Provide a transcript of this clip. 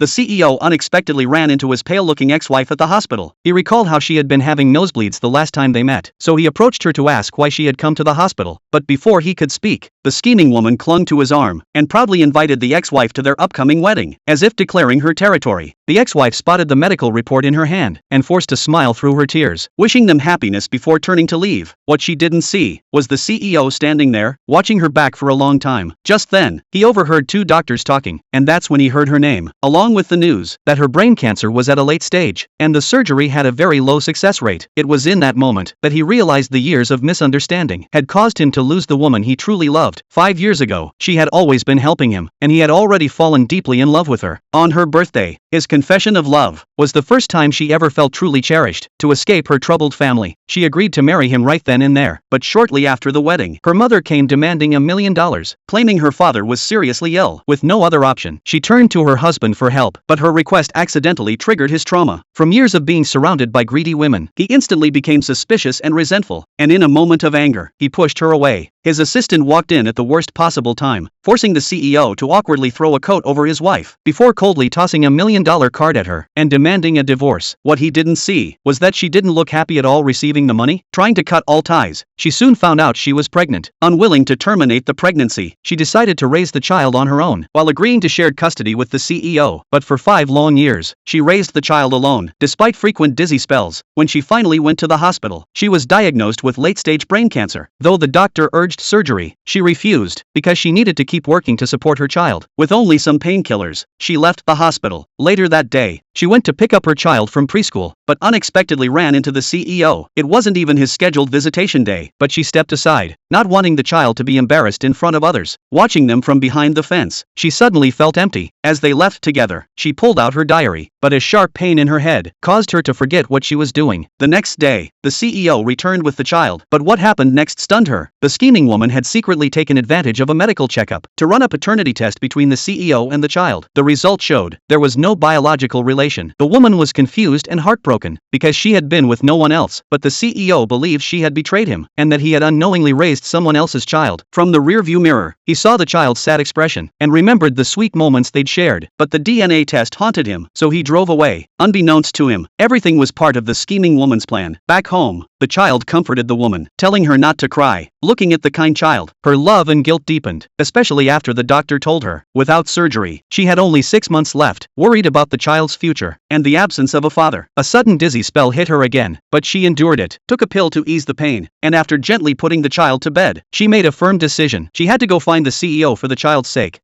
the CEO unexpectedly ran into his pale-looking ex-wife at the hospital. He recalled how she had been having nosebleeds the last time they met, so he approached her to ask why she had come to the hospital. But before he could speak, the scheming woman clung to his arm and proudly invited the ex-wife to their upcoming wedding, as if declaring her territory. The ex-wife spotted the medical report in her hand and forced a smile through her tears, wishing them happiness before turning to leave. What she didn't see was the CEO standing there, watching her back for a long time. Just then, he overheard two doctors talking, and that's when he heard her name, along with the news that her brain cancer was at a late stage, and the surgery had a very low success rate. It was in that moment that he realized the years of misunderstanding had caused him to lose the woman he truly loved. 5 years ago, she had always been helping him, and he had already fallen deeply in love with her. On her birthday, his confession of love was the first time she ever felt truly cherished. To escape her troubled family, she agreed to marry him right then and there. But shortly after the wedding, her mother came demanding $1 million, claiming her father was seriously ill. With no other option, she turned to her husband for help, but her request accidentally triggered his trauma. From years of being surrounded by greedy women, he instantly became suspicious and resentful, and in a moment of anger, he pushed her away. His assistant walked in at the worst possible time, forcing the CEO to awkwardly throw a coat over his wife, before coldly tossing $1 million card at her and demanding a divorce. What he didn't see was that she didn't look happy at all receiving the money. Trying to cut all ties, she soon found out she was pregnant. Unwilling to terminate the pregnancy, she decided to raise the child on her own, while agreeing to shared custody with the CEO. But for 5 long years, she raised the child alone, despite frequent dizzy spells. When she finally went to the hospital, she was diagnosed with late-stage brain cancer. Though the doctor urged surgery, she refused, because she needed to keep working to support her child. With only some painkillers, she left the hospital. Later that day, she went to pick up her child from preschool, but unexpectedly ran into the CEO. It wasn't even his scheduled visitation day, but she stepped aside, not wanting the child to be embarrassed in front of others. Watching them from behind the fence, she suddenly felt empty. As they left together, she pulled out her diary, but a sharp pain in her head caused her to forget what she was doing. The next day, the CEO returned with the child, but what happened next stunned her. The scheming woman had secretly taken advantage of a medical checkup to run a paternity test between the CEO and the child. The result showed there was no biological relation. The woman was confused and heartbroken, because she had been with no one else, but the CEO believed she had betrayed him, and that he had unknowingly raised someone else's child. From the rearview mirror, he saw the child's sad expression, and remembered the sweet moments they'd shared. But the DNA test haunted him, so he drove away. Unbeknownst to him, everything was part of the scheming woman's plan. Back home, the child comforted the woman, telling her not to cry. Looking at the kind child, her love and guilt deepened, especially after the doctor told her, without surgery, she had only 6 months left. Worried about the child's future, and the absence of a father, a sudden dizzy spell hit her again, but she endured it, took a pill to ease the pain, and after gently putting the child to bed, she made a firm decision. She had to go find the CEO for the child's sake.